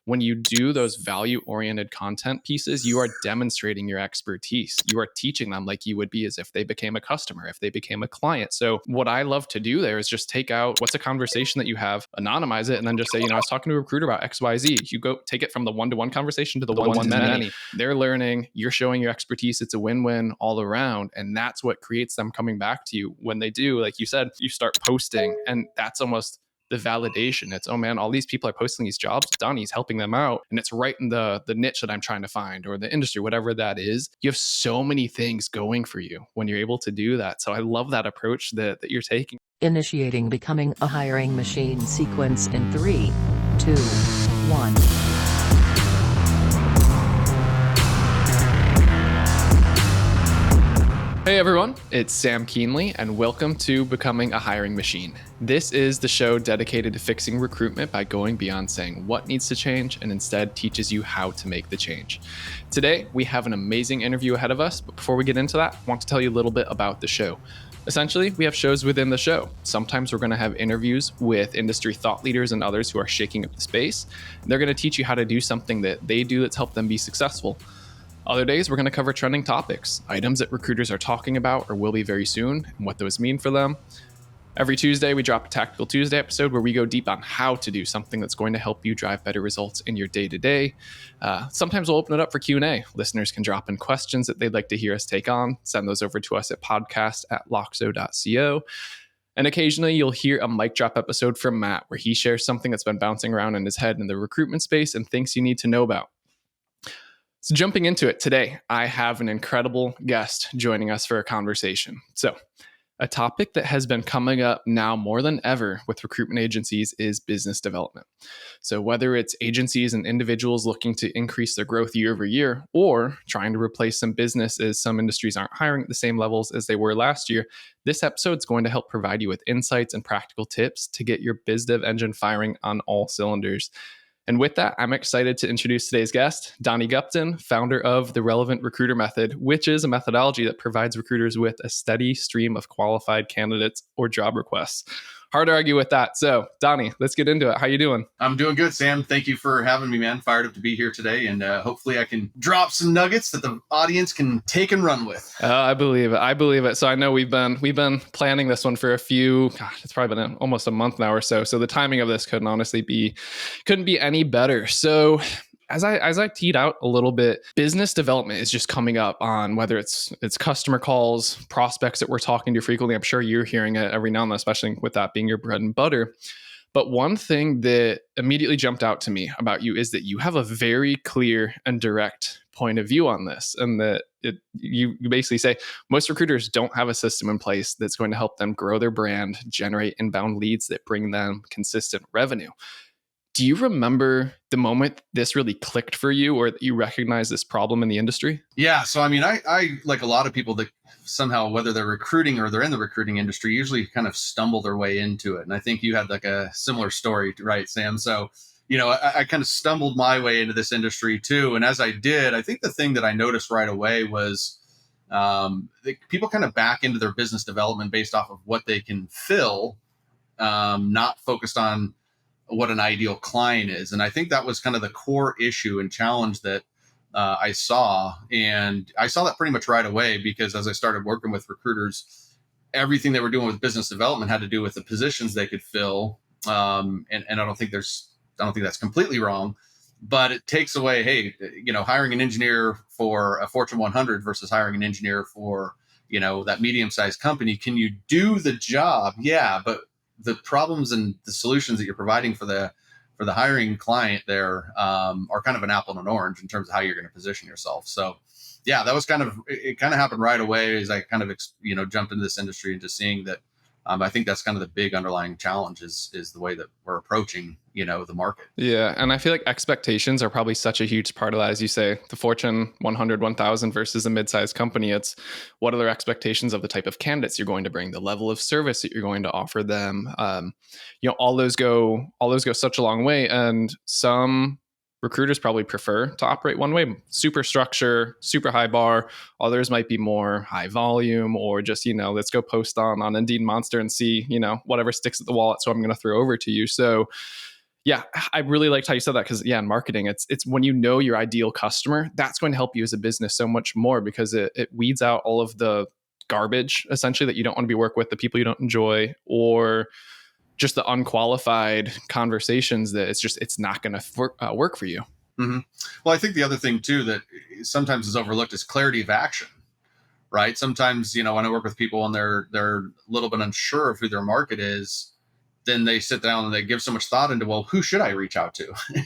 when you do those value-oriented content pieces, you are demonstrating your expertise. You are teaching them like you would be as if they became a customer, if they became a client. So what I love to do there is just take out what's a conversation that you have, anonymize it, and then just say, I was talking to a recruiter about XYZ. You go take it from the one-to-one conversation to the one-to-many. They're learning, you're showing your expertise. It's a win-win all around. And that's what creates them coming back to you. When they do, like you said, you start posting, and that's almost the validation. It's, oh man, all these people are posting these jobs. Donnie's helping them out. And it's right in the niche that I'm trying to find, or the industry, whatever that is. You have so many things going for you when you're able to do that. So I love that approach that you're taking. Initiating becoming a hiring machine sequence in 3, 2, 1. Hey everyone, it's Sam Keenly, and welcome to Becoming a Hiring Machine. This is the show dedicated to fixing recruitment by going beyond saying what needs to change and instead teaches you how to make the change. Today, we have an amazing interview ahead of us, but before we get into that, I want to tell you a little bit about the show. Essentially, we have shows within the show. Sometimes we're going to have interviews with industry thought leaders and others who are shaking up the space. They're going to teach you how to do something that they do that's helped them be successful. Other days, we're going to cover trending topics, items that recruiters are talking about or will be very soon, and what those mean for them. Every Tuesday, we drop a Tactical Tuesday episode where we go deep on how to do something that's going to help you drive better results in your day-to-day. Sometimes we'll open it up for Q&A. Listeners can drop in questions that they'd like to hear us take on. Send those over to us at podcast@loxo.co. And occasionally, you'll hear a mic drop episode from Matt where he shares something that's been bouncing around in his head in the recruitment space and things you need to know about. So jumping into it today, I have an incredible guest joining us for a conversation. So a topic that has been coming up now more than ever with recruitment agencies is business development. So whether it's agencies and individuals looking to increase their growth year over year, or trying to replace some business as some industries aren't hiring at the same levels as they were last year, this episode is going to help provide you with insights and practical tips to get your biz dev engine firing on all cylinders. And with that, I'm excited to introduce today's guest, Donnie Gupton, founder of the Relevant Recruiter Method, which is a methodology that provides recruiters with a steady stream of qualified candidates or job requests. Hard to argue with that. So, Donnie, let's get into it. How you doing? I'm doing good, Sam. Thank you for having me, man. Fired up to be here today, and hopefully I can drop some nuggets that the audience can take and run with. I believe it. So I know we've been planning this one for it's probably been almost a month now or so. So the timing of this couldn't be any better. So as I teed out a little bit, business development is just coming up on whether it's customer calls, prospects that we're talking to frequently. I'm sure you're hearing it every now and then, especially with that being your bread and butter. But one thing that immediately jumped out to me about you is that you have a very clear and direct point of view on this. And that you basically say most recruiters don't have a system in place that's going to help them grow their brand, generate inbound leads that bring them consistent revenue. Do you remember the moment this really clicked for you, or that you recognize this problem in the industry? Yeah. So, I mean, I like a lot of people that somehow, whether they're recruiting or they're in the recruiting industry, usually kind of stumble their way into it. And I think you had like a similar story, right, Sam? So, I kind of stumbled my way into this industry too. And as I did, I think the thing that I noticed right away was people kind of back into their business development based off of what they can fill, not focused on what an ideal client is. And I think that was kind of the core issue and challenge that I saw. And I saw that pretty much right away, because as I started working with recruiters, everything they were doing with business development had to do with the positions they could fill. And I don't think that's completely wrong, but it takes away, hey, hiring an engineer for a Fortune 100 versus hiring an engineer for, that medium-sized company. Can you do the job? Yeah, but the problems and the solutions that you're providing for the hiring client there are kind of an apple and an orange in terms of how you're going to position yourself. So, yeah, that was it kind of happened right away as I kind of jumped into this industry, into seeing that. I think that's kind of the big underlying challenge is the way that we're approaching, the market. Yeah. And I feel like expectations are probably such a huge part of that. As you say, the Fortune 100, 1000 versus a mid-sized company. It's what are their expectations of the type of candidates you're going to bring, the level of service that you're going to offer them. All those go such a long way. And some recruiters probably prefer to operate one way, super structure, super high bar. Others might be more high volume, or just, let's go post on Indeed Monster and see, whatever sticks at the wallet. So I'm going to throw over to you. So Yeah, I really liked how you said that because in marketing, it's when you know your ideal customer, that's going to help you as a business so much more because it weeds out all of the garbage essentially that you don't want to be work with, the people you don't enjoy, or just the unqualified conversations that it's not going to work for you. Mm-hmm. Well, I think the other thing too that sometimes is overlooked is clarity of action. Right? Sometimes, when I work with people and they're a little bit unsure of who their market is, then they sit down and they give so much thought into, well, who should I reach out to? And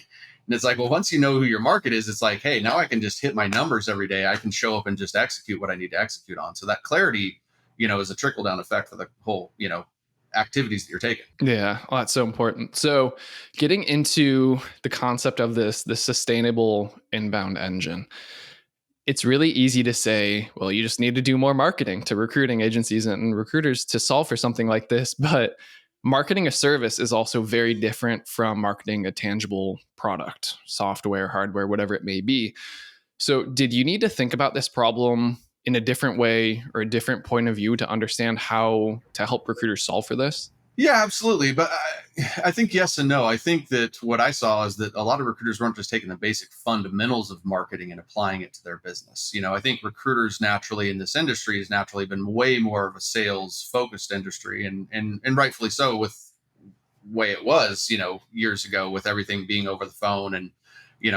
it's like, well, once you know who your market is, it's like, hey, now I can just hit my numbers every day. I can show up and just execute what I need to execute on. So that clarity, is a trickle down effect for the whole, activities that you're taking. Yeah, well, that's so important. So, getting into the concept of this sustainable inbound engine, it's really easy to say, well, you just need to do more marketing to recruiting agencies and recruiters to solve for something like this. But marketing a service is also very different from marketing a tangible product, software, hardware, whatever it may be. So, did you need to think about this problem in a different way or a different point of view to understand how to help recruiters solve for this? Yeah, absolutely. But I think yes and no. I think that what I saw is that a lot of recruiters weren't just taking the basic fundamentals of marketing and applying it to their business. I think recruiters naturally in this industry has naturally been way more of a sales focused industry, and rightfully so with the way it was, years ago with everything being over the phone and,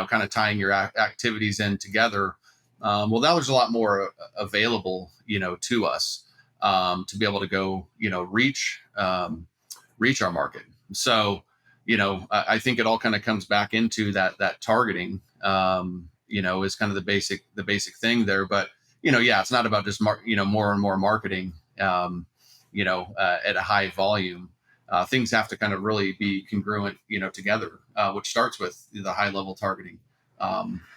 kind of tying your activities in together. Well, now there's a lot more available, to us to be able to go, reach our market. So, I think it all kind of comes back into that targeting, is kind of the basic thing there. But, yeah, it's not about just, more and more marketing, at a high volume. Things have to kind of really be congruent, together, which starts with the high level targeting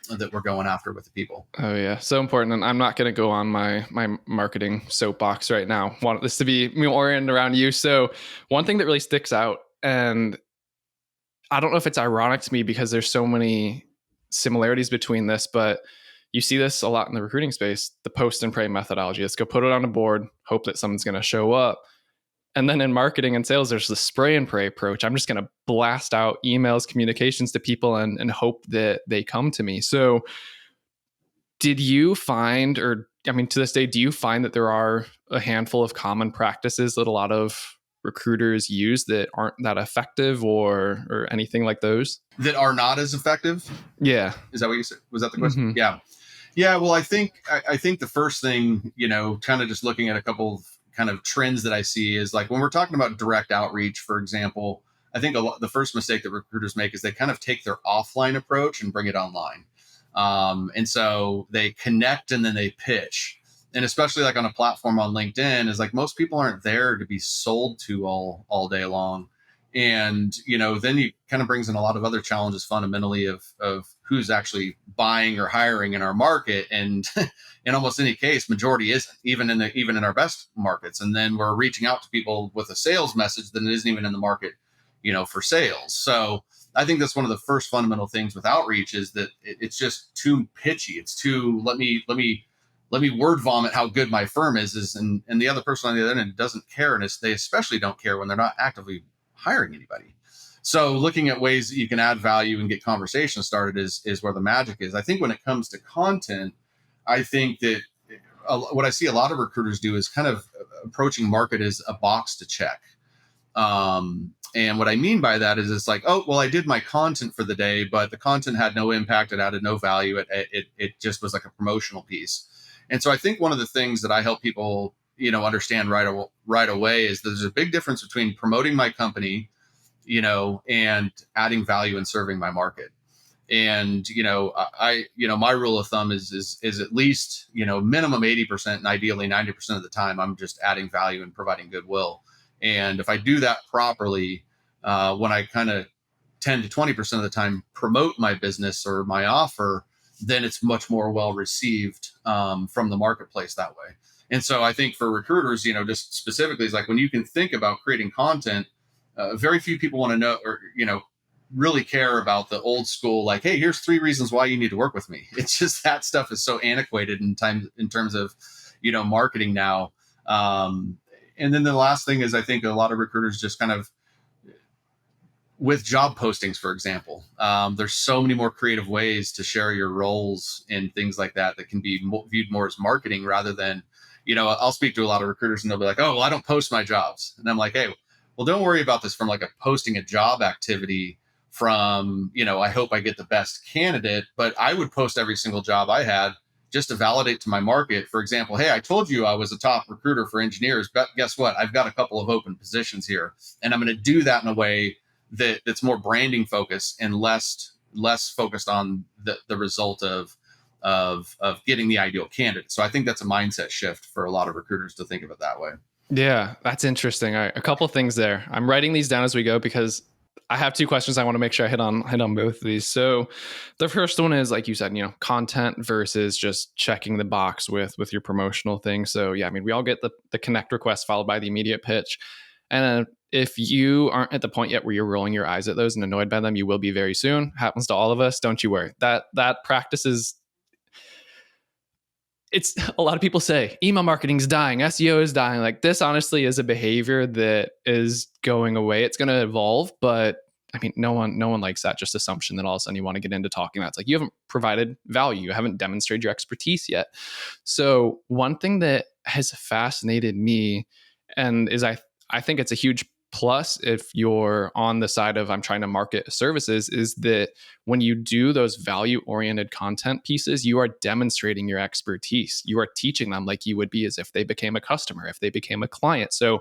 that we're going after with the people. Oh yeah, so important. And I'm not going to go on my marketing soapbox right now. Want this to be more oriented around you. So one thing that really sticks out, and I don't know if it's ironic to me because there's so many similarities between this, but you see this a lot in the recruiting space, the post and pray methodology. Let's go put it on a board, hope that someone's going to show up. And then in marketing and sales, there's the spray and pray approach. I'm just going to blast out emails, communications to people and hope that they come to me. So did you find, or I mean, to this day, do you find that there are a handful of common practices that a lot of recruiters use that aren't that effective or anything like those? That are not as effective? Yeah. Is that what you said? Was that the question? Mm-hmm. Yeah. Yeah. Well, I think the first thing, kind of just looking at a couple of kind of trends that I see is like when we're talking about direct outreach, for example, I think the first mistake that recruiters make is they kind of take their offline approach and bring it online. And so they connect and then they pitch. And especially like on a platform on LinkedIn is like most people aren't there to be sold to all day long. And, then you kind of brings in a lot of other challenges fundamentally of who's actually buying or hiring in our market. And in almost any case, majority isn't even in our best markets. And then we're reaching out to people with a sales message that isn't even in the market, for sales. So I think that's one of the first fundamental things with outreach is that it's just too pitchy. It's too, let me word vomit how good my firm is and the other person on the other end doesn't care. And they especially don't care when they're not actively hiring anybody. So looking at ways that you can add value and get conversations started is where the magic is. I think when it comes to content, I think that what I see a lot of recruiters do is kind of approaching market as a box to check. And what I mean by that is it's like, oh, well, I did my content for the day, but the content had no impact. It added no value. It just was like a promotional piece. And so I think one of the things that I help people, understand right away is there's a big difference between promoting my company, and adding value and serving my market. And, my rule of thumb is at least, minimum 80% and ideally 90% of the time, I'm just adding value and providing goodwill. And if I do that properly, when I kind of 10 to 20% of the time promote my business or my offer, then it's much more well received from the marketplace that way. And so I think for recruiters, just specifically, it's like when you can think about creating content, very few people want to know or, really care about the old school, like, hey, here's 3 reasons why you need to work with me. It's just that stuff is so antiquated in terms of, marketing now. And then the last thing is I think a lot of recruiters just kind of with job postings, for example, there's so many more creative ways to share your roles and things like that that can be viewed more as marketing rather than, I'll speak to a lot of recruiters and they'll be like, oh, well, I don't post my jobs. And I'm like, hey, well, don't worry about this from like a posting a job activity from, I hope I get the best candidate, but I would post every single job I had just to validate to my market. For example, hey, I told you I was a top recruiter for engineers, but guess what? I've got a couple of open positions here, and I'm going to do that in a way that's more branding focused and less focused on the result of getting the ideal candidate. So I think that's a mindset shift for a lot of recruiters to think of it that way. Yeah, that's interesting. All right, a couple things there. I'm writing these down as we go because I have two questions I want to make sure I hit on both of these. So the first one is, like you said, content versus just checking the box with your promotional thing. So yeah, I mean, we all get the connect request followed by the immediate pitch. And if you aren't at the point yet where you're rolling your eyes at those and annoyed by them, you will be very soon. Happens to all of us. Don't you worry. That practice is, it's a lot of people say email marketing is dying, SEO is dying. Like, this honestly is a behavior that is going away. It's going to evolve, but I mean, no one likes that just assumption that all of a sudden you want to get into talking about. It's like, you haven't provided value. You haven't demonstrated your expertise yet. So one thing that has fascinated me, and is I think it's a huge plus if you're on the side of I'm trying to market services, is that when you do those value-oriented content pieces, you are demonstrating your expertise. You are teaching them like you would be as if they became a customer, if they became a client. So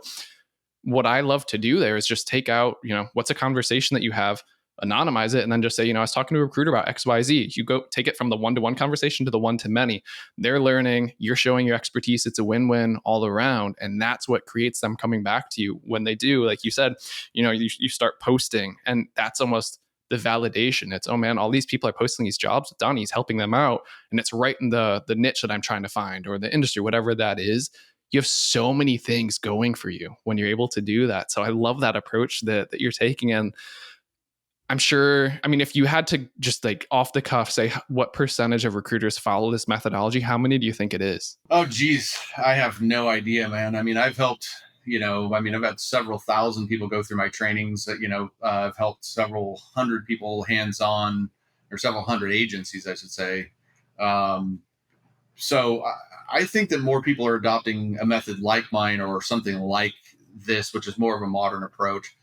what I love to do there is just take out, what's a conversation that you have, anonymize it, and then just say, I was talking to a recruiter about XYZ. You go take it from the one-to-one conversation to the one-to-many. They're learning, you're showing your expertise. It's a win-win all around. And that's what creates them coming back to you when they do. Like you said, you start posting, and that's almost the validation. It's, oh man, all these people are posting these jobs. Donnie's helping them out. And it's right in the niche that I'm trying to find, or the industry, whatever that is. You have so many things going for you when you're able to do that. So I love that approach that you're taking. And I'm sure, I mean, if you had to just like off the cuff say what percentage of recruiters follow this methodology, how many do you think it is? Oh, geez. I have no idea, man. I mean, I've helped, I've had several thousand people go through my trainings. I've helped several hundred people hands-on, or several hundred agencies, I should say. So I think that more people are adopting a method like mine or something like this, which is more of a modern approach.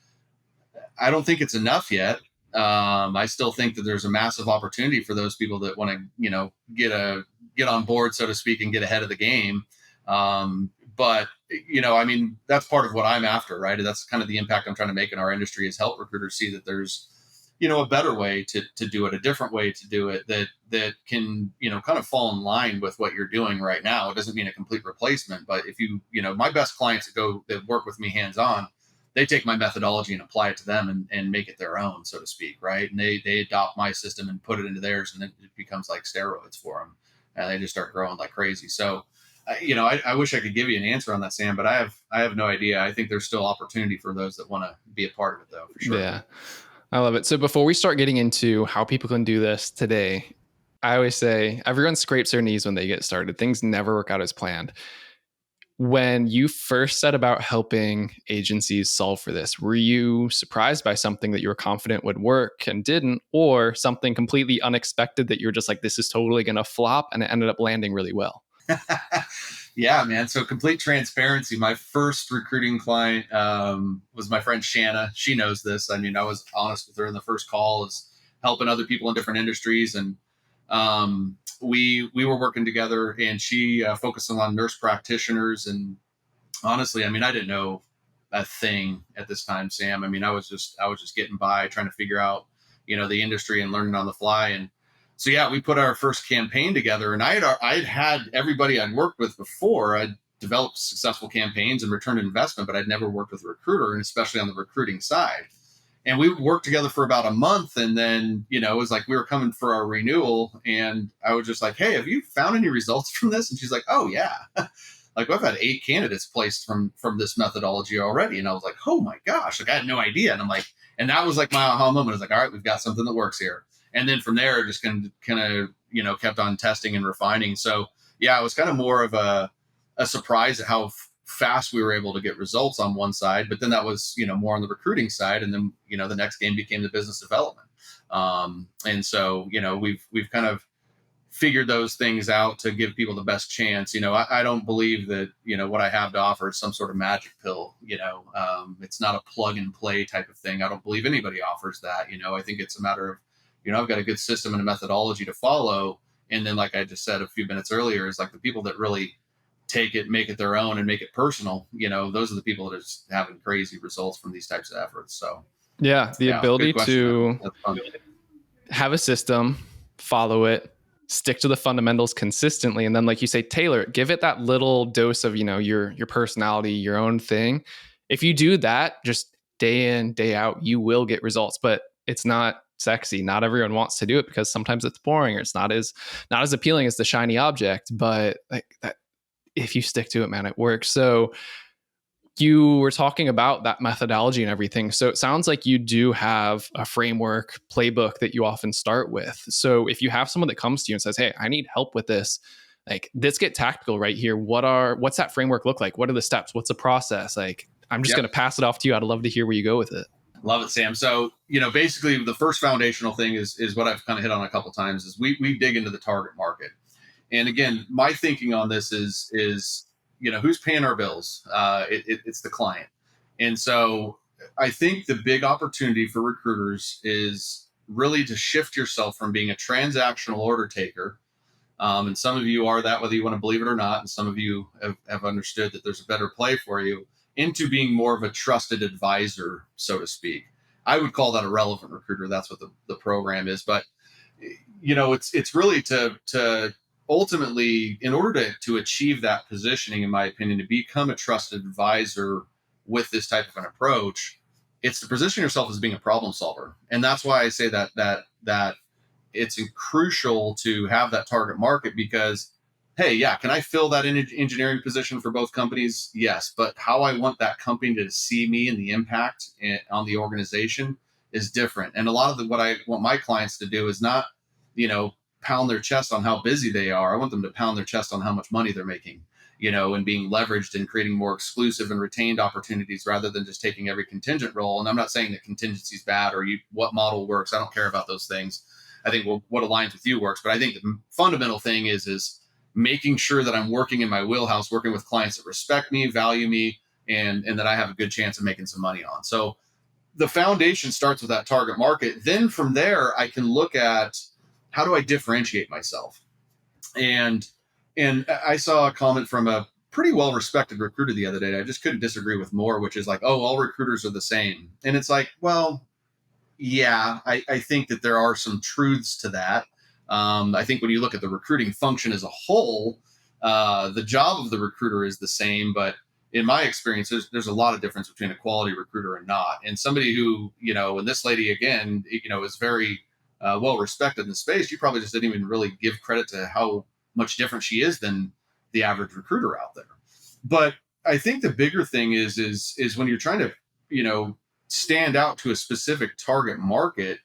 I don't think it's enough yet. I still think that there's a massive opportunity for those people that want to, get on board, so to speak, and get ahead of the game. But that's part of what I'm after, right? That's kind of the impact I'm trying to make in our industry, is help recruiters see that there's, a better way to do it, a different way to do it that can, kind of fall in line with what you're doing right now. It doesn't mean a complete replacement, but if my best clients that work with me hands-on, they take my methodology and apply it to them and make it their own, so to speak. Right. And they adopt my system and put it into theirs, and then it becomes like steroids for them, and they just start growing like crazy. So, I wish I could give you an answer on that, Sam, but I have no idea. I think there's still opportunity for those that want to be a part of it, though, for sure. Yeah. I love it. So before we start getting into how people can do this today, I always say everyone scrapes their knees when they get started. Things never work out as planned. When you first set about helping agencies solve for this, were you surprised by something that you were confident would work and didn't, or something completely unexpected that you're just like, this is totally going to flop, and it ended up landing really well? Yeah, man. So complete transparency. My first recruiting client was my friend Shanna. She knows this. I mean, I was honest with her in the first call, is helping other people in different industries. And we were working together, and she focused on nurse practitioners. And honestly, I mean, I didn't know a thing at this time, Sam. I mean, I was just getting by, trying to figure out, the industry and learning on the fly. And so, yeah, we put our first campaign together, and I'd had everybody I'd worked with before. I'd developed successful campaigns and returned investment, but I'd never worked with a recruiter, and especially on the recruiting side. And we worked together for about a month, and then, it was like we were coming for our renewal, and I was just like, hey, have you found any results from this? And she's like, oh, yeah. Like, I've had 8 candidates placed from this methodology already. And I was like, oh, my gosh, like, I had no idea. And I'm like, and that was like my aha moment. I was like, all right, we've got something that works here. And then from there, just kind of, kept on testing and refining. So, yeah, it was kind of more of a surprise at how fast we were able to get results on one side, but then that was, more on the recruiting side. And then, the next game became the business development. And so, we've kind of figured those things out to give people the best chance. I don't believe that, what I have to offer is some sort of magic pill. It's not a plug and play type of thing. I don't believe anybody offers that. I think it's a matter of, I've got a good system and a methodology to follow. And then, like I just said a few minutes earlier, is like the people that really take it, make it their own and make it personal, those are the people that are just having crazy results from these types of efforts. So the ability to have a system, follow it, stick to the fundamentals consistently, and then, like you say, tailor it, give it that little dose of, your personality, your own thing. If you do that just day in, day out, you will get results. But it's not sexy. Not everyone wants to do it because sometimes it's boring or it's not as appealing as the shiny object. But like that, if you stick to it, man, it works. So you were talking about that methodology and everything. So it sounds like you do have a framework, playbook that you often start with. So if you have someone that comes to you and says, hey, I need help with this, like, let's get tactical right here. What's that framework look like? What are the steps? What's the process? Like, I'm just going to pass it off to you. I'd love to hear where you go with it. Love it, Sam. So, basically the first foundational thing is what I've kind of hit on a couple of times is we dig into the target market. And again, my thinking on this is who's paying our bills? It's the client. And so I think the big opportunity for recruiters is really to shift yourself from being a transactional order taker. And some of you are that, whether you want to believe it or not. And some of you have understood that there's a better play for you, into being more of a trusted advisor, so to speak. I would call that a relevant recruiter. That's what the program is. But, it's really to ultimately, in order to achieve that positioning, in my opinion, to become a trusted advisor with this type of an approach, it's to position yourself as being a problem solver. And that's why I say that it's crucial to have that target market, because, hey, yeah, can I fill that engineering position for both companies? Yes. But how I want that company to see me and the impact on the organization is different. And a lot of what I want my clients to do is not, pound their chest on how busy they are. I want them to pound their chest on how much money they're making, and being leveraged and creating more exclusive and retained opportunities rather than just taking every contingent role. And I'm not saying that contingency is bad or what model works. I don't care about those things. I think what aligns with you works. But I think the fundamental thing is making sure that I'm working in my wheelhouse, working with clients that respect me, value me, and that I have a good chance of making some money on. So the foundation starts with that target market. Then from there, I can look at, how do I differentiate myself? And I saw a comment from a pretty well-respected recruiter the other day. I just couldn't disagree with more, which is like, oh, all recruiters are the same. And it's like, well, yeah, I think that there are some truths to that. I think when you look at the recruiting function as a whole, the job of the recruiter is the same, but in my experience, there's a lot of difference between a quality recruiter and not. And somebody who, and this lady, again, is very well respected in the space, you probably just didn't even really give credit to how much different she is than the average recruiter out there. But I think the bigger thing is when you're trying to, stand out to a specific target market,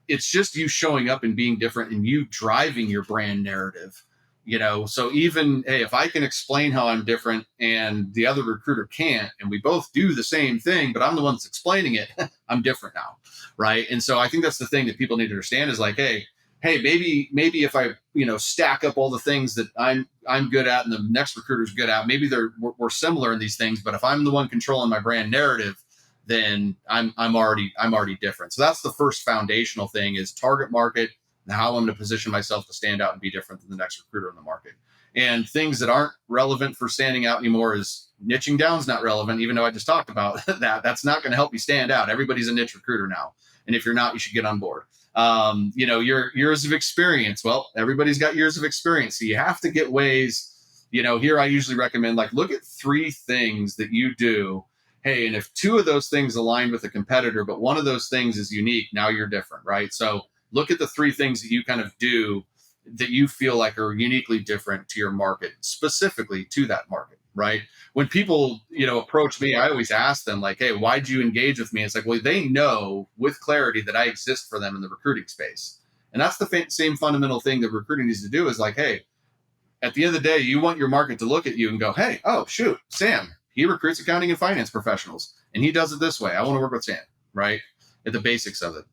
it's just you showing up and being different and you driving your brand narrative. So even, hey, if I can explain how I'm different and the other recruiter can't, and we both do the same thing, but I'm the one that's explaining it, I'm different now, right? And so I think that's the thing that people need to understand is like, hey, maybe if I, stack up all the things that I'm good at and the next recruiter's good at, maybe we're similar in these things, but if I'm the one controlling my brand narrative, then I'm already different. So that's the first foundational thing is target market, and how I'm going to position myself to stand out and be different than the next recruiter in the market. And things that aren't relevant for standing out anymore is niching down is not relevant, even though I just talked about that. That's not going to help you stand out. Everybody's a niche recruiter now. And if you're not, you should get on board. Your years of experience. Well, everybody's got years of experience. So you have to get ways, here I usually recommend, like, look at 3 things that you do. Hey, and if 2 of those things align with a competitor, but one of those things is unique, now you're different, right? So look at the 3 things that you kind of do that you feel like are uniquely different to your market, specifically to that market, right? When people, approach me, I always ask them like, hey, why'd you engage with me? It's like, well, they know with clarity that I exist for them in the recruiting space. And that's the same fundamental thing that recruiting needs to do is like, hey, at the end of the day, you want your market to look at you and go, hey, oh, shoot, Sam, he recruits accounting and finance professionals and he does it this way. I want to work with Sam, right? At the basics of it.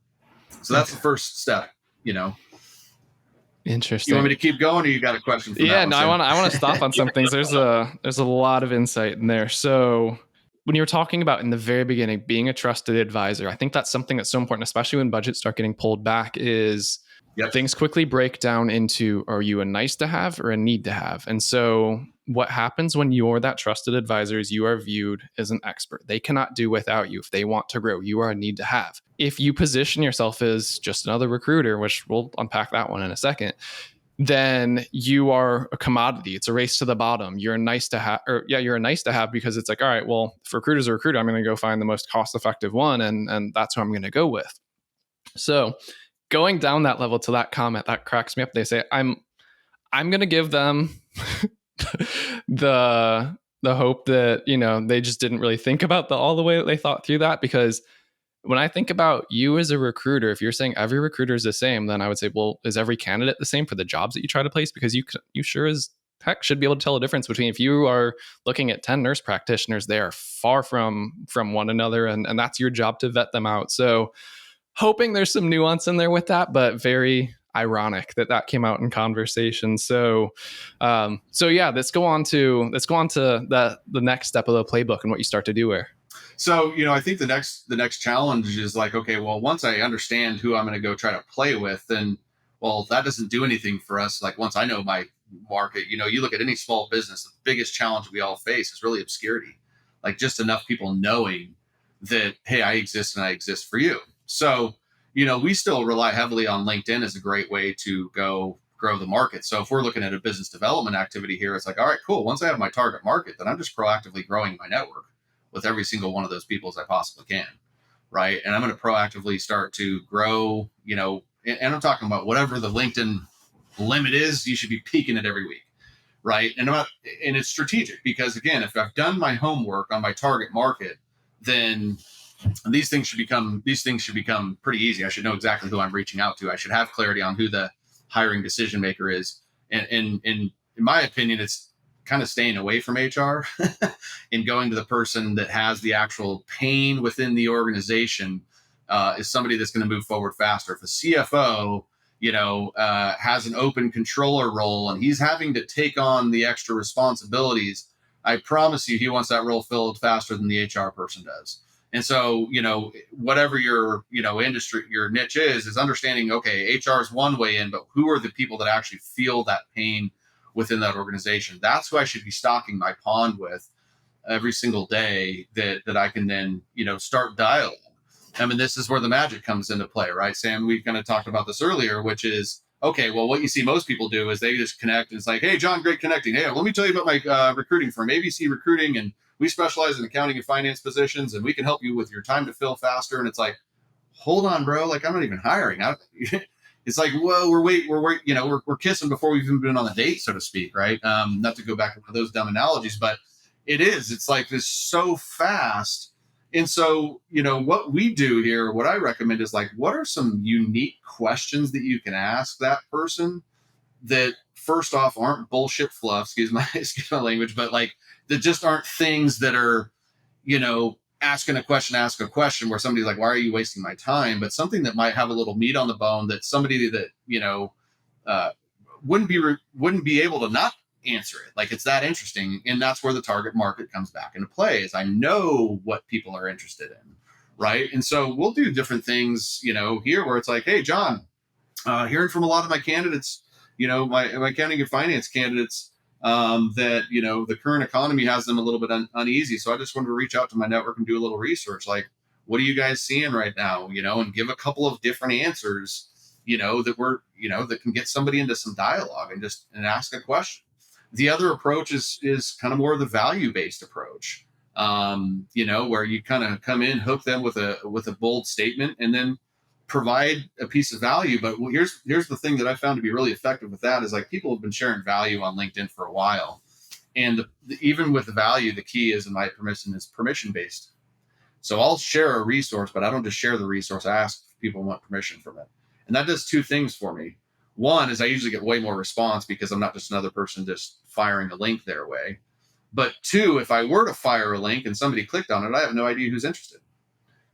So that's the first step, Interesting. You want me to keep going, or you got a question? Yeah, no, I want to stop on some things. There's a lot of insight in there. So when you were talking about in the very beginning, being a trusted advisor, I think that's something that's so important, especially when budgets start getting pulled back, is things quickly break down into, are you a nice to have or a need to have? And so what happens when you're that trusted advisor is you are viewed as an expert. They cannot do without you. If they want to grow, you are a need to have. If you position yourself as just another recruiter, which we'll unpack that one in a second, then you are a commodity. It's a race to the bottom. You're a nice to have, you're a nice to have because it's like, all right, well, if recruiter's a recruiter, I'm going to go find the most cost-effective one, and that's who I'm going to go with. So going down that level to that comment, that cracks me up. They say, I'm going to give them the hope that, they just didn't really think about all the way that they thought through that. Because when I think about you as a recruiter, if you're saying every recruiter is the same, then I would say, well, is every candidate the same for the jobs that you try to place? Because you sure as heck should be able to tell a difference between, if you are looking at 10 nurse practitioners, they are far from one another. And that's your job to vet them out. So hoping there's some nuance in there with that, but very ironic that came out in conversation. So yeah, let's go on to the next step of the playbook and what you start to do here. So, I think the next challenge is like, okay, well, once I understand who I'm going to go try to play with, then, well, that doesn't do anything for us. Like, once I know my market, you look at any small business, the biggest challenge we all face is really obscurity. Like, just enough people knowing that, hey, I exist and I exist for you. So, we still rely heavily on LinkedIn as a great way to go grow the market. So if we're looking at a business development activity here, it's like, all right, cool. Once I have my target market, then I'm just proactively growing my network with every single one of those people as I possibly can. Right. And I'm going to proactively start to grow, and I'm talking about whatever the LinkedIn limit is, you should be peaking it every week. Right. And it's strategic because, again, if I've done my homework on my target market, then these things should become pretty easy. I should know exactly who I'm reaching out to. I should have clarity on who the hiring decision maker is. And in my opinion, it's kind of staying away from HR and going to the person that has the actual pain within the organization is somebody that's going to move forward faster. If a CFO, has an open controller role and he's having to take on the extra responsibilities, I promise you, he wants that role filled faster than the HR person does. And so, whatever your, industry, your niche is understanding, okay, HR is one way in, but who are the people that actually feel that pain within that organization? That's who I should be stocking my pond with every single day that I can then, start dialogue. I mean, this is where the magic comes into play, right, Sam? We kind of talked about this earlier, which is, okay, well, what you see most people do is they just connect and it's like, hey, John, great connecting. Hey, let me tell you about my recruiting firm, ABC Recruiting, and we specialize in accounting and finance positions, and we can help you with your time to fill faster. And it's like, hold on, bro. Like, I'm not even hiring. It's like, whoa, we're kissing before we've even been on the date, so to speak, right? Not to go back to one of those dumb analogies, but it's like this so fast. And so, what we do here, what I recommend is like, what are some unique questions that you can ask that person that first off aren't bullshit fluff, excuse my language, but like, that just aren't things that are, ask a question where somebody's like, why are you wasting my time? But something that might have a little meat on the bone that somebody that, wouldn't be able to not answer it. Like, it's that interesting. And that's where the target market comes back into play, is I know what people are interested in. Right. And so we'll do different things, here where it's like, hey, John, hearing from a lot of my candidates, my accounting and finance candidates, that, the current economy has them a little bit uneasy. So I just wanted to reach out to my network and do a little research. Like, what are you guys seeing right now? And give a couple of different answers, that can get somebody into some dialogue and ask a question. The other approach is kind of more of the value-based approach, where you kind of come in, hook them with a bold statement, and then provide a piece of value. But here's the thing that I found to be really effective with that is, like, people have been sharing value on LinkedIn for a while. And even with the value, the key is, in my permission based. So I'll share a resource, but I don't just share the resource. I ask if people want permission from it. And that does two things for me. One is I usually get way more response because I'm not just another person just firing a link their way. But two, if I were to fire a link and somebody clicked on it, I have no idea who's interested.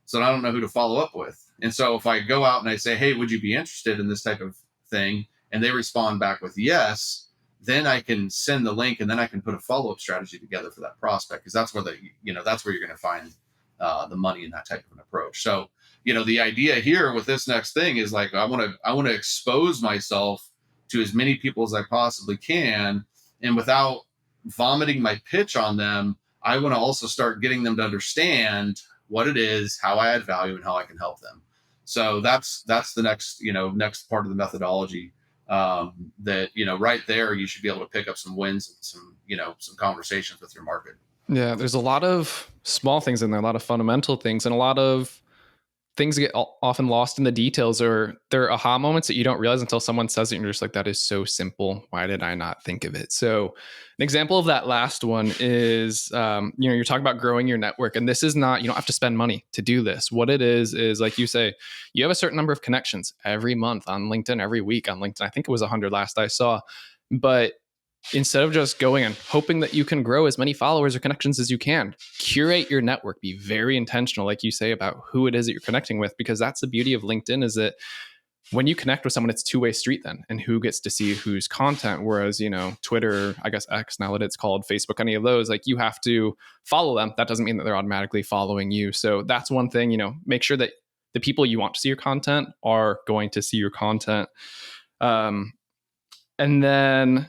So I don't know who to follow up with. And so if I go out and I say, hey, would you be interested in this type of thing? And they respond back with yes, then I can send the link and then I can put a follow-up strategy together for that prospect. Because that's where that's where you're going to find the money in that type of an approach. So, the idea here with this next thing is like, I want to expose myself to as many people as I possibly can. And without vomiting my pitch on them, I want to also start getting them to understand what it is, how I add value, and how I can help them. So that's the next part of the methodology that, right there, you should be able to pick up some wins and some conversations with your market. Yeah, there's a lot of small things in there, a lot of fundamental things, and a lot of things get often lost in the details, or there are aha moments that you don't realize until someone says it and you're just like, that is so simple. Why did I not think of it? So an example of that last one is, you're talking about growing your network, and this is not, you don't have to spend money to do this. What it is like you say, you have a certain number of connections every month on LinkedIn, every week on LinkedIn. I think it was 100 last I saw, but instead of just going and hoping that you can grow as many followers or connections as you can, curate your network, be very intentional, like you say, about who it is that you're connecting with, because that's the beauty of LinkedIn, is that when you connect with someone, it's a two-way street then, and who gets to see whose content. Whereas, Twitter, I guess X now that it's called, Facebook, any of those, like you have to follow them. That doesn't mean that they're automatically following you. So that's one thing, make sure that the people you want to see your content are going to see your content. And then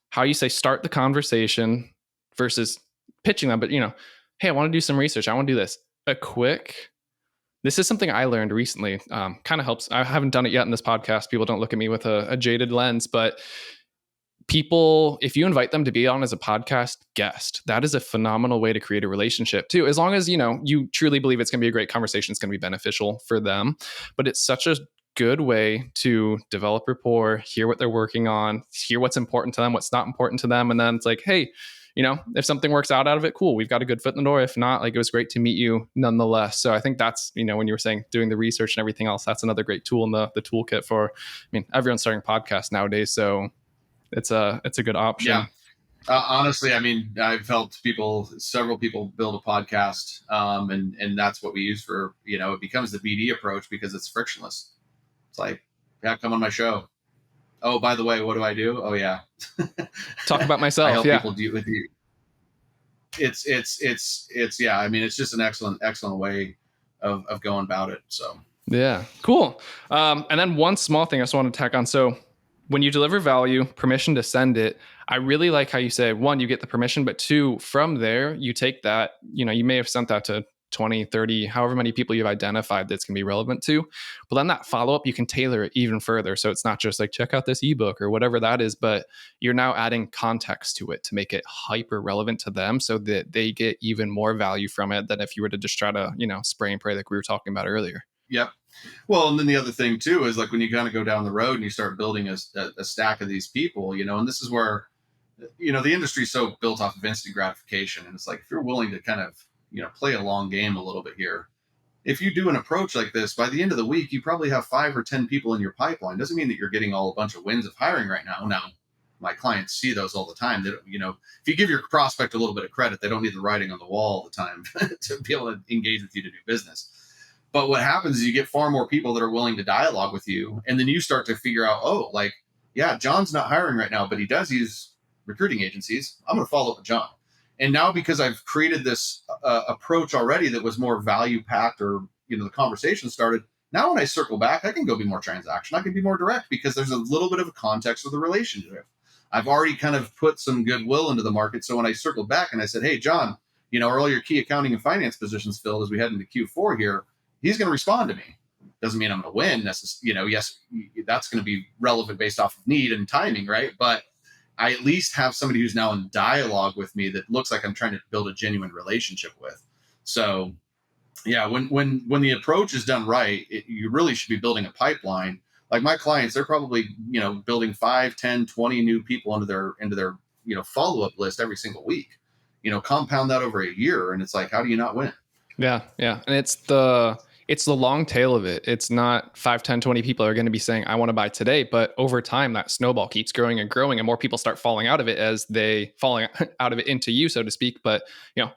how you say, start the conversation versus pitching them, but hey, I want to do some research. I want to do this. This is something I learned recently. Kind of helps. I haven't done it yet in this podcast. People don't look at me with a jaded lens, but people, if you invite them to be on as a podcast guest, that is a phenomenal way to create a relationship too. As long as, you truly believe it's going to be a great conversation, it's going to be beneficial for them, but it's such a good way to develop rapport, hear what they're working on, hear what's important to them, what's not important to them. And then it's like, hey, if something works out of it, cool, we've got a good foot in the door. If not, like, it was great to meet you nonetheless. So I think that's, when you were saying doing the research and everything else, that's another great tool in the toolkit for, everyone's starting podcasts nowadays. So it's a good option. Yeah. Honestly, I've helped several people build a podcast. And that's what we use for, it becomes the BD approach because it's frictionless. It's like, yeah, come on my show. Oh, by the way, what do I do? Oh yeah. Talk about myself. I help Yeah. people deal with you. It's yeah. It's just an excellent way of going about it. So yeah, cool. And then one small thing I just want to tack on. So when you deliver value, permission to send it, I really like how you say, one, you get the permission, but two, from there, you take that, you may have sent that to 20, 30, however many people you've identified that's going to be relevant to. But then that follow-up, you can tailor it even further. So it's not just like, check out this ebook or whatever that is, but you're now adding context to it to make it hyper relevant to them so that they get even more value from it than if you were to just try to, spray and pray like we were talking about earlier. Yep. Well, and then the other thing too is like when you kind of go down the road and you start building a stack of these people, and this is where, the industry is so built off of instant gratification. And it's like, if you're willing to kind of, play a long game a little bit here, if you do an approach like this, by the end of the week, you probably have 5 or 10 people in your pipeline. Doesn't mean that you're getting a bunch of wins of hiring right now. Now, my clients see those all the time. That, if you give your prospect a little bit of credit, they don't need the writing on the wall all the time to be able to engage with you to do business. But what happens is you get far more people that are willing to dialogue with you. And then you start to figure out, oh, like, yeah, John's not hiring right now, but he does use recruiting agencies. I'm going to follow up with John. And now because I've created this approach already that was more value packed, or, the conversation started, now when I circle back, I can go be more transaction. I can be more direct because there's a little bit of a context of the relationship. I've already kind of put some goodwill into the market. So when I circled back and I said, hey, John, are all your key accounting and finance positions filled as we head into Q4 here? He's going to respond to me. Doesn't mean I'm going to win. Yes, that's going to be relevant based off of need and timing, right? But I at least have somebody who's now in dialogue with me that looks like I'm trying to build a genuine relationship with. So, yeah, when the approach is done right, you really should be building a pipeline. Like my clients, they're probably building 5, 10, 20 new people into their follow-up list every single week. Compound that over a year, and it's like, how do you not win? Yeah. And it's the it's the long tail of it. It's not 5, 10, 20 people are going to be saying, I want to buy today. But over time, that snowball keeps growing and growing, and more people start falling out of it as they falling out of it into you, so to speak. But,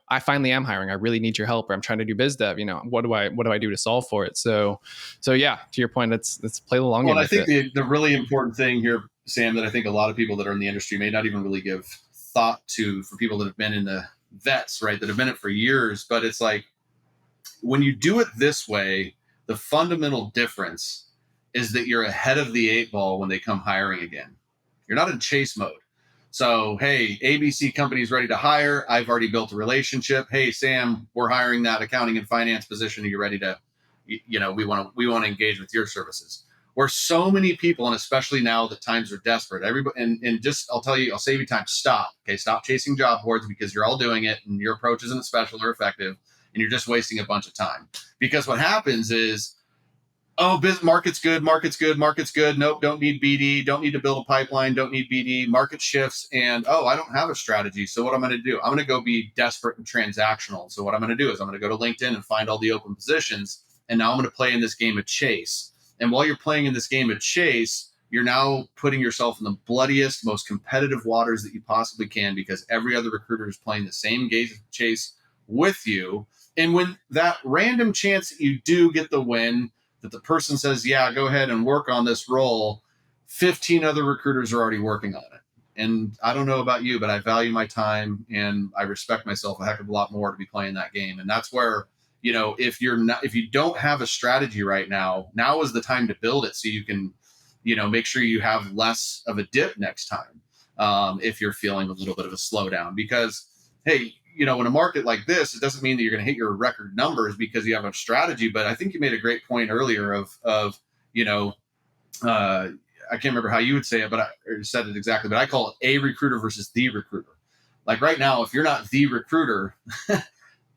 I finally am hiring. I really need your help, or I'm trying to do biz dev. What do I do to solve for it? So yeah, to your point, let's play the long Well, game and I with think it. the really important thing here, Sam, that I think a lot of people that are in the industry may not even really give thought to, for people that have been in the vets, right, that have been in it for years. But it's like, when you do it this way, the fundamental difference is that you're ahead of the 8 ball when they come hiring again. You're not in chase mode. So, hey, ABC company's ready to hire. I've already built a relationship. Hey, Sam, we're hiring that accounting and finance position. Are you ready to, we want to engage with your services. Where so many people, and especially now that times are desperate, everybody, and just, I'll save you time. Stop. Okay. Stop chasing job boards, because you're all doing it and your approach isn't special or effective, and you're just wasting a bunch of time. Because what happens is, market's good. Nope, don't need BD, don't need to build a pipeline, don't need BD. Market shifts, and I don't have a strategy. So what I'm going to do, I'm going to go be desperate and transactional. So what I'm going to do is I'm going to go to LinkedIn and find all the open positions, and now I'm going to play in this game of chase. And while you're playing in this game of chase, you're now putting yourself in the bloodiest, most competitive waters that you possibly can, because every other recruiter is playing the same game of chase with you. And when that random chance that you do get the win, that the person says, yeah, go ahead and work on this role, 15 other recruiters are already working on it. And I don't know about you, but I value my time and I respect myself a heck of a lot more to be playing that game. And that's where, if you don't have a strategy right now is the time to build it, so you can, make sure you have less of a dip next time. If you're feeling a little bit of a slowdown, because, hey, in a market like this, it doesn't mean that you're going to hit your record numbers because you have a strategy. But I think you made a great point earlier of I can't remember how you would say it, but I said it exactly. But I call it a recruiter versus the recruiter. Like right now, if you're not the recruiter,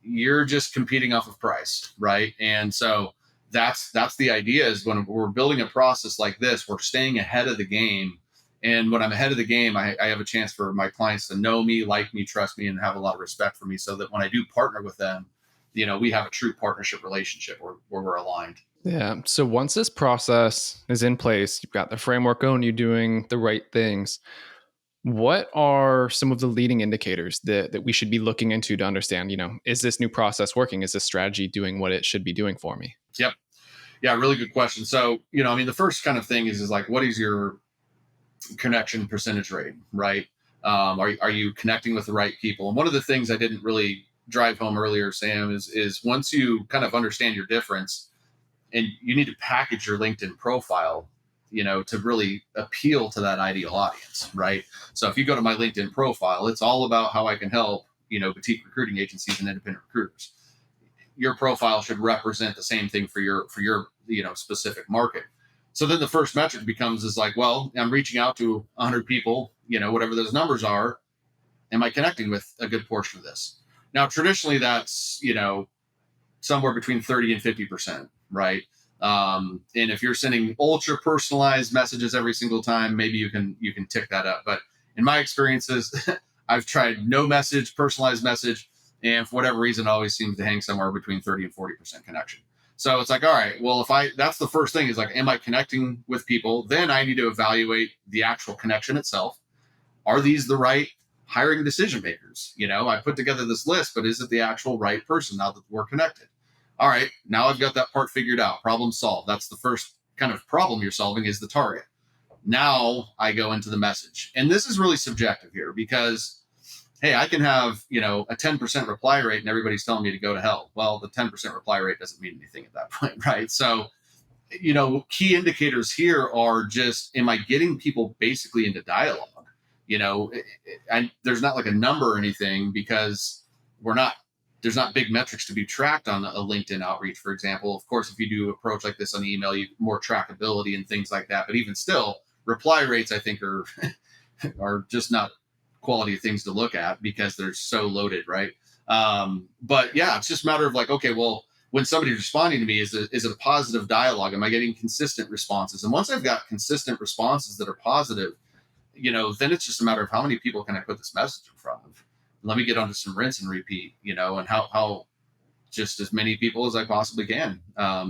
you're just competing off of price, right? And so that's the idea, is when we're building a process like this, we're staying ahead of the game. And when I'm ahead of the game, I have a chance for my clients to know me, like me, trust me, and have a lot of respect for me, so that when I do partner with them, we have a true partnership relationship where we're aligned. Yeah. So once this process is in place, you've got the framework going, you're doing the right things. What are some of the leading indicators that we should be looking into to understand, is this new process working? Is this strategy doing what it should be doing for me? Yep. Yeah, really good question. So, the first kind of thing is like, what is your connection percentage rate, right? Are you connecting with the right people? And one of the things I didn't really drive home earlier, Sam, is once you kind of understand your difference, and you need to package your LinkedIn profile, to really appeal to that ideal audience, right? So if you go to my LinkedIn profile, it's all about how I can help, boutique recruiting agencies and independent recruiters. Your profile should represent the same thing for your specific market. So then the first metric becomes is like, well, I'm reaching out to 100 people, whatever those numbers are. Am I connecting with a good portion of this? Now, traditionally, that's, somewhere between 30 and 50%, right? And if you're sending ultra personalized messages every single time, maybe you can tick that up. But in my experiences, I've tried no message, personalized message, and for whatever reason, it always seems to hang somewhere between 30 and 40% connection. So it's like, all right, well, that's the first thing, is like, am I connecting with people? Then I need to evaluate the actual connection itself. Are these the right hiring decision makers? I put together this list, but is it the actual right person now that we're connected? All right, now I've got that part figured out. Problem solved. That's the first kind of problem you're solving, is the target. Now I go into the message. And this is really subjective here, because hey, I can have, a 10% reply rate and everybody's telling me to go to hell. Well, the 10% reply rate doesn't mean anything at that point, right? So, key indicators here are just, am I getting people basically into dialogue? And there's not like a number or anything, because there's not big metrics to be tracked on a LinkedIn outreach, for example. Of course, if you do approach like this on email, you more trackability and things like that. But even still, reply rates, I think, are are just not quality of things to look at, because they're so loaded, right? But yeah, it's just a matter of like, okay, well, when somebody's responding to me, is it a positive dialogue? Am I getting consistent responses? And once I've got consistent responses that are positive, then it's just a matter of how many people can I put this message in front of. Let me get onto some rinse and repeat, and how just as many people as I possibly can,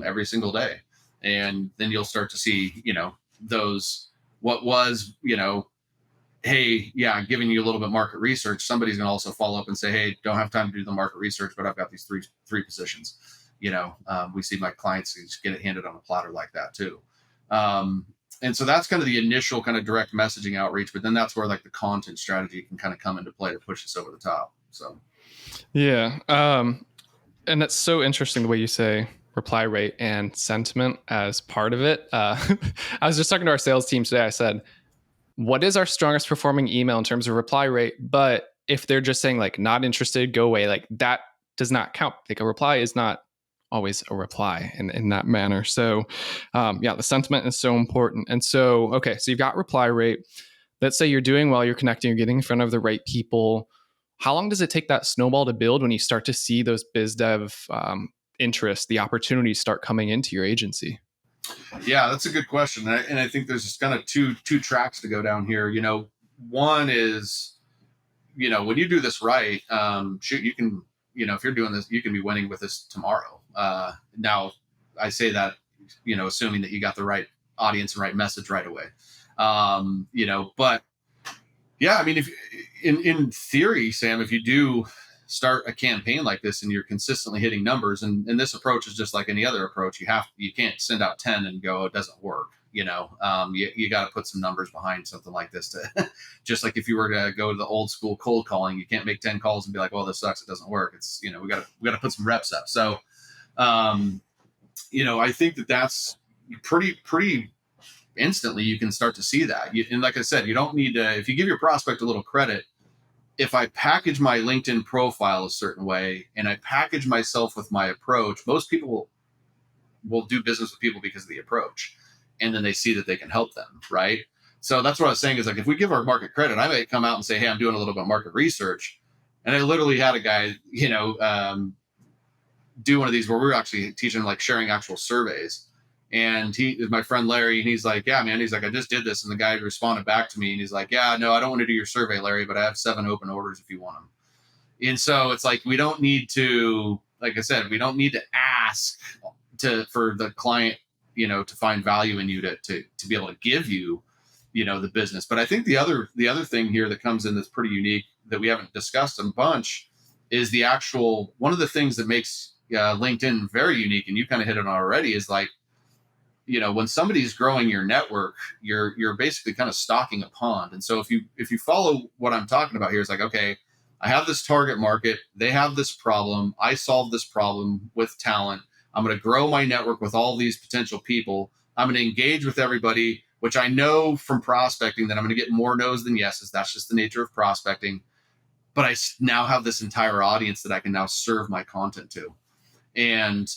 every single day. And then you'll start to see, those, what was, hey, yeah, giving you a little bit market research. Somebody's going to also follow up and say, hey, don't have time to do the market research, but I've got these three positions. We see my clients just get it handed on a platter like that too. And so that's kind of the initial kind of direct messaging outreach, but then that's where like the content strategy can kind of come into play to push us over the top. So, yeah. And that's so interesting the way you say reply rate and sentiment as part of it. I was just talking to our sales team today. I said, what is our strongest performing email in terms of reply rate? But if they're just saying like not interested, go away, like that does not count. Like a reply is not always a reply in that manner. So the sentiment is so important. And so, okay, so you've got reply rate. Let's say you're doing well, you're connecting, you're getting in front of the right people. How long does it take that snowball to build when you start to see those biz dev interests, the opportunities start coming into your agency? Yeah, that's a good question. And I think there's just kind of two tracks to go down here. One is, when you do this right, you can, if you're doing this, you can be winning with this tomorrow. Now I say that, assuming that you got the right audience and right message right away. But yeah, I mean, if in theory, Sam, if you do start a campaign like this and you're consistently hitting numbers, and this approach is just like any other approach, you can't send out 10 and go, it doesn't work. You got to put some numbers behind something like this to just like if you were to go to the old school cold calling, you can't make 10 calls and be like, well, this sucks, it doesn't work. It's, we got to put some reps up. So, I think that's pretty instantly you can start to see that. And like I said, you don't need to, if you give your prospect a little credit, if I package my LinkedIn profile a certain way and I package myself with my approach, most people will do business with people because of the approach. And then they see that they can help them, right? So that's what I was saying is like, if we give our market credit, I might come out and say, hey, I'm doing a little bit of market research. And I literally had a guy, do one of these where we were actually teaching like sharing actual surveys. And he is my friend Larry, and he's like, yeah, man. He's like, I just did this. And the guy responded back to me, and he's like, yeah, no, I don't want to do your survey, Larry, but I have 7 open orders if you want them. And so it's like, we don't need to, like I said, we don't need to ask for the client, to find value in you to be able to give you, the business. But I think the other thing here that comes in that's pretty unique that we haven't discussed a bunch is the actual, one of the things that makes LinkedIn very unique, and you kind of hit it on already, is like, when somebody's growing your network, you're basically kind of stocking a pond. And so if you follow what I'm talking about here, it's like, okay, I have this target market. They have this problem. I solve this problem with talent. I'm going to grow my network with all these potential people. I'm going to engage with everybody, which I know from prospecting that I'm going to get more no's than yeses. That's just the nature of prospecting. But I now have this entire audience that I can now serve my content to. And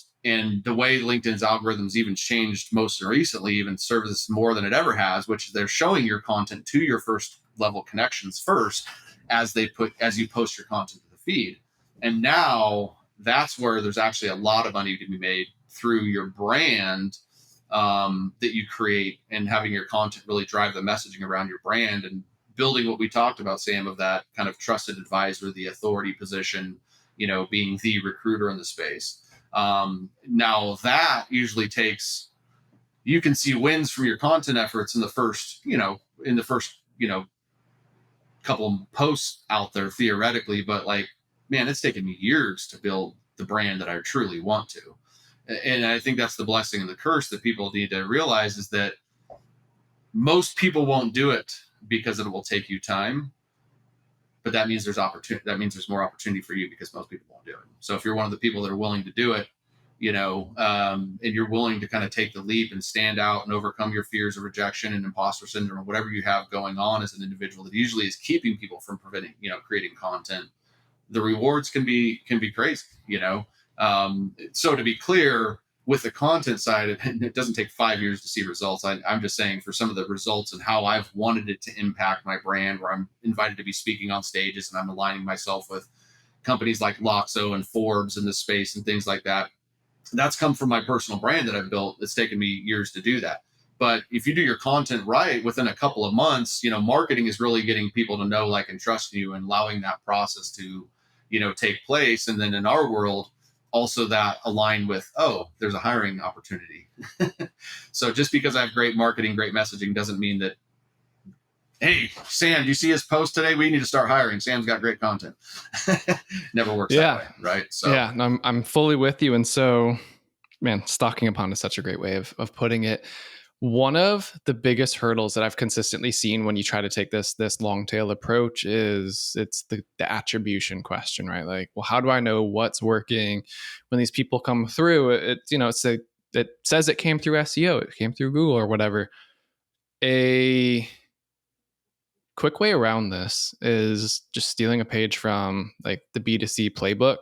the way LinkedIn's algorithms even changed most recently, even serve this more than it ever has, which is they're showing your content to your first level connections first as you post your content to the feed. And now that's where there's actually a lot of money to be made through your brand that you create, and having your content really drive the messaging around your brand and building what we talked about, Sam, of that kind of trusted advisor, the authority position, being the recruiter in the space. Now that usually takes, you can see wins from your content efforts in the first couple posts out there theoretically, but like, man, it's taken me years to build the brand that I truly want to. And I think that's the blessing and the curse that people need to realize, is that most people won't do it because it will take you time. But that means there's opportunity. That means there's more opportunity for you because most people won't do it. So if you're one of the people that are willing to do it, and you're willing to kind of take the leap and stand out and overcome your fears of rejection and imposter syndrome, or whatever you have going on as an individual that usually is keeping people from creating content, the rewards can be crazy, So to be clear, with the content side, it doesn't take 5 years to see results. I'm just saying, for some of the results and how I've wanted it to impact my brand, where I'm invited to be speaking on stages and I'm aligning myself with companies like Loxo and Forbes in this space and things like that. That's come from my personal brand that I've built. It's taken me years to do that. But if you do your content right, within a couple of months, marketing is really getting people to know, like, and trust you, and allowing that process to, take place. And then in our world, also that align with, oh, there's a hiring opportunity. So just because I have great marketing, great messaging doesn't mean that, hey, Sam, do you see his post today? We need to start hiring. Sam's got great content. Never works that way, right? So yeah, I'm fully with you. And so, man, stalking upon is such a great way of putting it. One of the biggest hurdles that I've consistently seen when you try to take this long tail approach is it's the attribution question, right? Like, well, how do I know what's working when these people come through? It says it came through SEO, it came through Google or whatever. A quick way around this is just stealing a page from like the B2C playbook,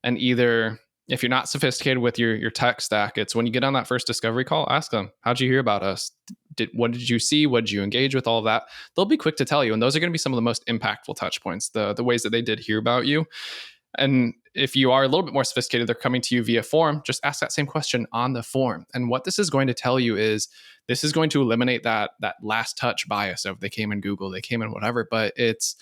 and either, if you're not sophisticated with your tech stack, it's when you get on that first discovery call, ask them, how'd you hear about us? What did you see? What did you engage with? All of that. They'll be quick to tell you. And those are going to be some of the most impactful touch points, the ways that they did hear about you. And if you are a little bit more sophisticated, they're coming to you via form, just ask that same question on the form. And what this is going to tell you is this is going to eliminate that last touch bias of they came in Google, they came in whatever, but it's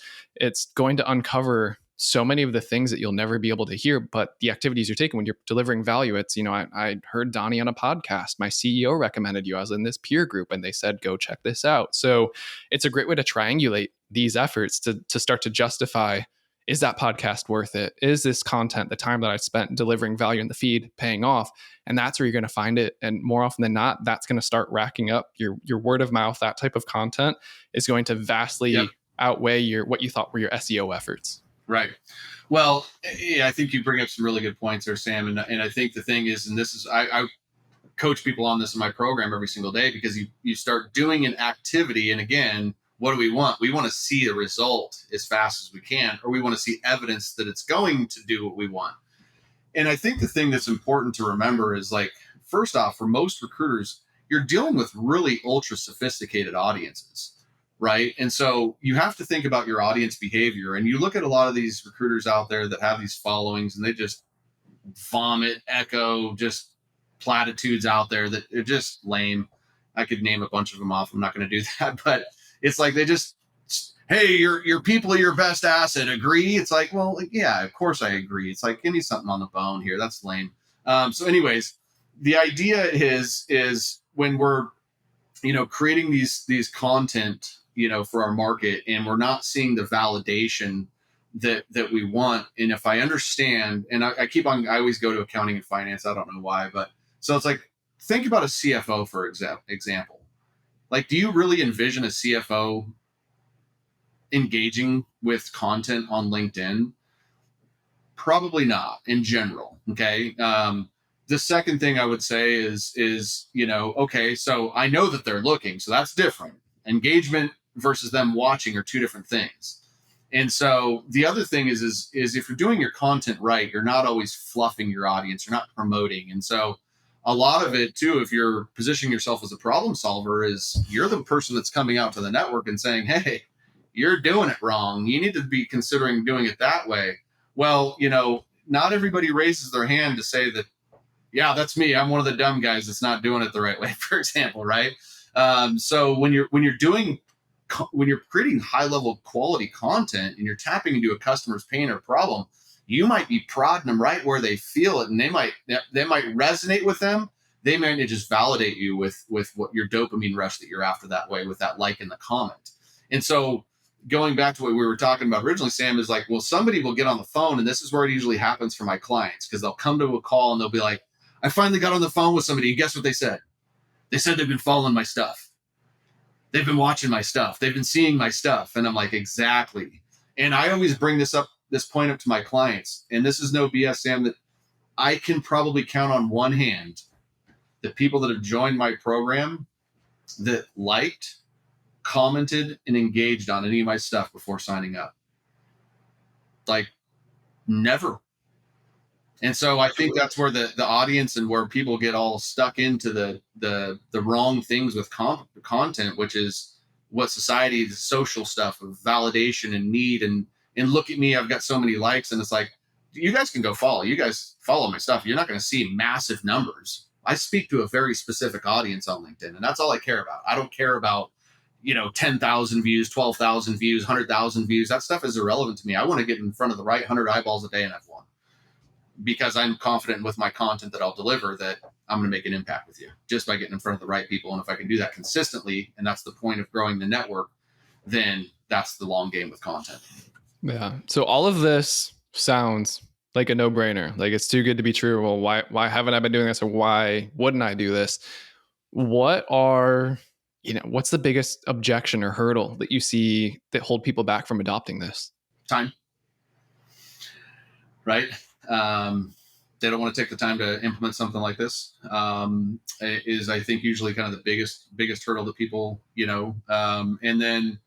going to uncover so many of the things that you'll never be able to hear, but the activities you're taking when you're delivering value. It's, I heard Donnie on a podcast. My CEO recommended you. I was in this peer group and they said, go check this out. So it's a great way to triangulate these efforts to start to justify, is that podcast worth it? Is this content, the time that I spent delivering value in the feed, paying off? And that's where you're going to find it. And more often than not, that's going to start racking up your word of mouth. That type of content is going to vastly outweigh what you thought were your SEO efforts. Right. Well, yeah, I think you bring up some really good points there, Sam. And I think the thing is, and this is, I coach people on this in my program every single day, because you start doing an activity. And again, what do we want? We want to see a result as fast as we can, or we want to see evidence that it's going to do what we want. And I think the thing that's important to remember is, like, first off, for most recruiters, you're dealing with really ultra sophisticated audiences. Right. And so you have to think about your audience behavior. And you look at a lot of these recruiters out there that have these followings, and they just vomit, echo, just platitudes out there that are just lame. I could name a bunch of them off. I'm not going to do that. But it's like they just, hey, your people are your best asset. Agree? It's like, well, yeah, of course I agree. It's like, give me something on the bone here. That's lame. So anyways, the idea is when we're, creating these content, for our market, and we're not seeing the validation that we want. And if I understand, and I always go to accounting and finance. I don't know why, but so it's like, think about a CFO, for example. Like, do you really envision a CFO engaging with content on LinkedIn? Probably not, in general. Okay. The second thing I would say is, okay, so I know that they're looking, so that's different. Engagement versus them watching are two different things. And so the other thing is if you're doing your content right, you're not always fluffing your audience, you're not promoting. And so a lot of it too, if you're positioning yourself as a problem solver, is you're the person that's coming out to the network and saying, hey, you're doing it wrong. You need to be considering doing it that way. Well, not everybody raises their hand to say that, yeah, that's me. I'm one of the dumb guys that's not doing it the right way, for example, right? So when you're creating high level quality content and you're tapping into a customer's pain or problem, you might be prodding them right where they feel it, and they might resonate with them. They might just validate you with what your dopamine rush that you're after that way, with that like in the comment. And so going back to what we were talking about originally, Sam, is like, well, somebody will get on the phone, and this is where it usually happens for my clients, because they'll come to a call and they'll be like, I finally got on the phone with somebody, and guess what they said? They said they've been following my stuff. They've been watching my stuff. They've been seeing my stuff. And I'm like, exactly. And I always bring this point up to my clients. And this is no BS, Sam, that I can probably count on one hand the people that have joined my program that liked, commented, and engaged on any of my stuff before signing up. Like, never. And so I think that's where the audience and where people get all stuck into the wrong things with content, which is what society, the social stuff of validation and need, and look at me, I've got so many likes. And it's like, you guys can go follow. You guys follow my stuff. You're not going to see massive numbers. I speak to a very specific audience on LinkedIn, and that's all I care about. I don't care about 10,000 views, 12,000 views, 100,000 views. That stuff is irrelevant to me. I want to get in front of the right 100 eyeballs a day, and I've won. because I'm confident with my content that I'll deliver, that I'm going to make an impact with you just by getting in front of the right people. And if I can do that consistently, and that's the point of growing the network, then that's the long game with content. Yeah. So all of this sounds like a no-brainer. Like it's too good to be true. Well, why haven't I been doing this, or why wouldn't I do this? What's the biggest objection or hurdle that you see that hold people back from adopting this? Time, right? They don't want to take the time to implement something like this. Is, I think, usually kind of the biggest hurdle that people, and then,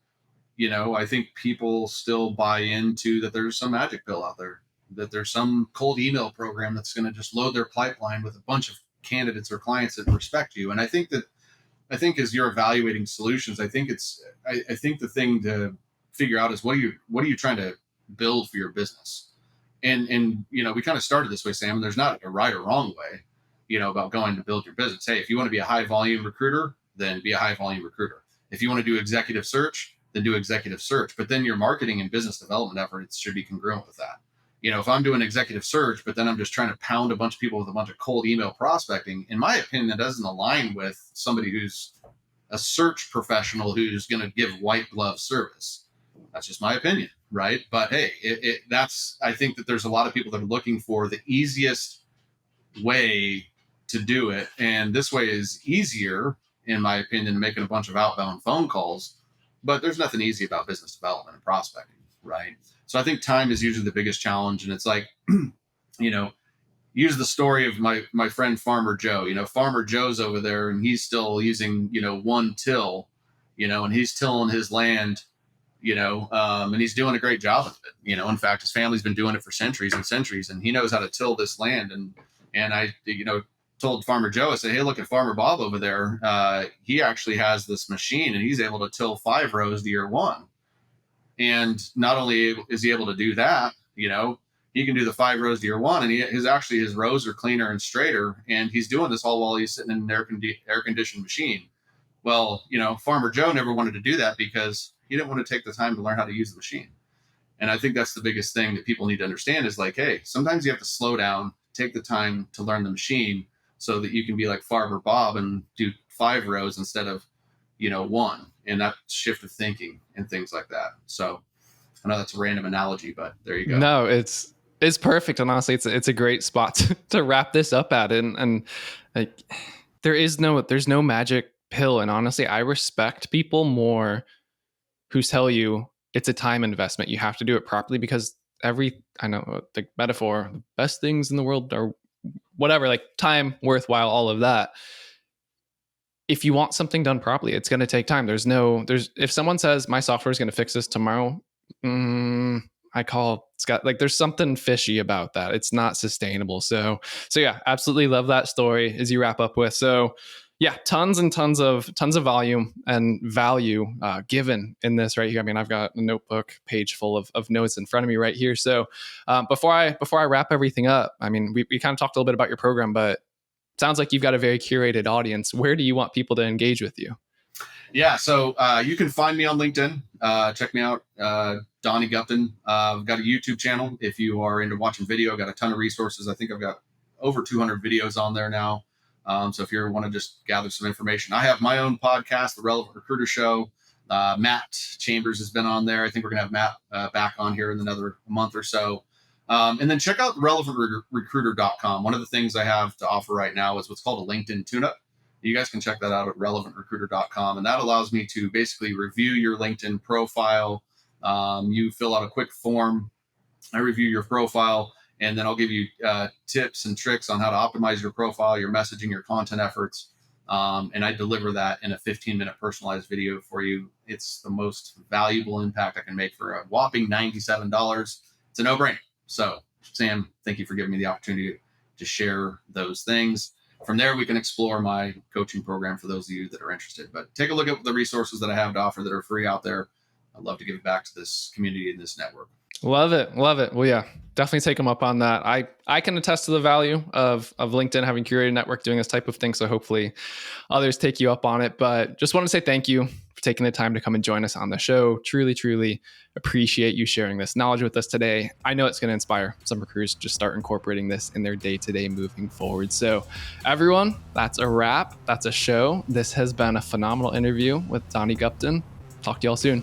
I think people still buy into that there's some magic pill out there, that there's some cold email program that's going to just load their pipeline with a bunch of candidates or clients that respect you. And I think as you're evaluating solutions, I think the thing to figure out is what are you trying to build for your business? And we kind of started this way, Sam, and there's not a right or wrong way, about going to build your business. Hey, if you want to be a high volume recruiter, then be a high volume recruiter. If you want to do executive search, then do executive search. But then your marketing and business development efforts should be congruent with that. If I'm doing executive search, but then I'm just trying to pound a bunch of people with a bunch of cold email prospecting, in my opinion, that doesn't align with somebody who's a search professional who's going to give white glove service. That's just my opinion, right? But hey, I think that there's a lot of people that are looking for the easiest way to do it. And this way is easier, in my opinion, than making a bunch of outbound phone calls. But there's nothing easy about business development and prospecting, right? So I think time is usually the biggest challenge. And it's like, use the story of my friend Farmer Joe. Farmer Joe's over there and he's still using, one till, and he's tilling his land, and he's doing a great job of it. In fact, his family's been doing it for centuries and centuries, and he knows how to till this land. And I, told Farmer Joe, I said, hey, look at Farmer Bob over there. He actually has this machine and he's able to till 5 rows to year 1. And not only is he able to do that, he can do the 5 rows to year 1, and his rows are cleaner and straighter. And he's doing this all while he's sitting in an air conditioned machine. Well, Farmer Joe never wanted to do that because he didn't want to take the time to learn how to use the machine. And I think that's the biggest thing that people need to understand is like, hey, sometimes you have to slow down, take the time to learn the machine so that you can be like Farmer Bob and do 5 rows instead of, 1, and that shift of thinking and things like that. So I know that's a random analogy, but there you go. No, it's perfect. And honestly, it's a great spot to wrap this up at. And like, there's no magic pill. And honestly, I respect people more who tell you it's a time investment. You have to do it properly because I know the metaphor, the best things in the world are whatever, like time, worthwhile, all of that. If you want something done properly, it's going to take time. If someone says my software is going to fix this tomorrow, there's something fishy about that. It's not sustainable. So yeah, absolutely love that story as you wrap up with. So yeah, tons and tons of volume and value given in this right here. I mean, I've got a notebook page full of notes in front of me right here. So before I wrap everything up, I mean, we kind of talked a little bit about your program, but it sounds like you've got a very curated audience. Where do you want people to engage with you? Yeah, so you can find me on LinkedIn. Check me out, Donnie Gupton. I've got a YouTube channel. If you are into watching video, I've got a ton of resources. I think I've got over 200 videos on there now. So if you want to just gather some information, I have my own podcast, The Relevant Recruiter Show. Matt Chambers has been on there. I think we're going to have Matt back on here in another month or so. And then check out relevantrecruiter.com. One of the things I have to offer right now is what's called a LinkedIn tune-up. You guys can check that out at relevantrecruiter.com. And that allows me to basically review your LinkedIn profile. You fill out a quick form. I review your profile. And then I'll give you tips and tricks on how to optimize your profile, your messaging, your content efforts. And I deliver that in a 15-minute personalized video for you. It's the most valuable impact I can make for a whopping $97. It's a no-brainer. So, Sam, thank you for giving me the opportunity to share those things. From there, we can explore my coaching program for those of you that are interested. But take a look at the resources that I have to offer that are free out there. I'd love to give it back to this community and this network. Love it. Well, yeah, definitely take them up on that. I can attest to the value of LinkedIn having curated network doing this type of thing. So hopefully others take you up on it. But just want to say thank you for taking the time to come and join us on the show. Truly, truly appreciate you sharing this knowledge with us today. I know it's going to inspire some recruiters to start incorporating this in their day-to-day moving forward. So everyone, that's a wrap. That's a show. This has been a phenomenal interview with Donnie Gupton. Talk to y'all soon.